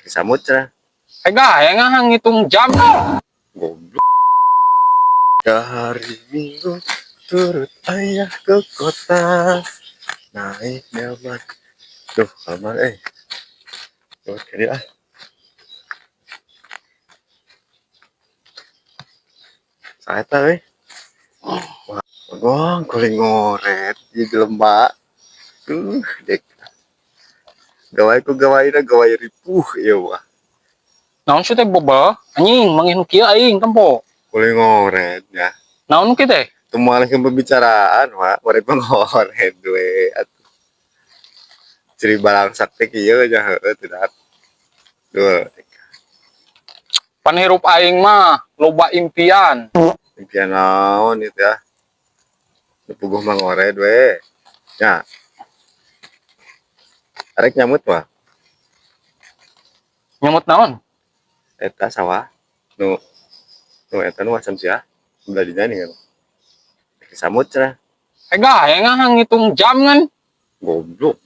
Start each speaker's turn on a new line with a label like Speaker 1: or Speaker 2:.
Speaker 1: Samut cenah.
Speaker 2: Gaya nga ngitong jam.
Speaker 1: Goblok. Hari Minggu turut ayah ke kota. Naik delman. Duh, kamar Tuh, kiri ah. Saeta euy. Wah, gong kuring ngoret di lembak. Dek. Gawai ku gawaina gawai ripuh ieu mah.
Speaker 2: Naon sih teh boba? Anjing, mangin kieu aing tempo.
Speaker 1: Kuring ngoret ya.
Speaker 2: Naon kieu teh?
Speaker 1: Temualikeun pembicaraan, Pak. Urip ngoret we. Ciri balangsak teh kieu nya heueuh teh dat. Duh,
Speaker 2: Pan hirup aing mah loba impian.
Speaker 1: impian naon itu ya. Puguh mah ngoret we. Ya, arek nyamut mah.
Speaker 2: Nyamut naon?
Speaker 1: Eta sawah. Nu eta nu asam sia. Udah dinani kan. Samut cenah.
Speaker 2: Gaya nga ngitung jam kan.
Speaker 1: Goblok.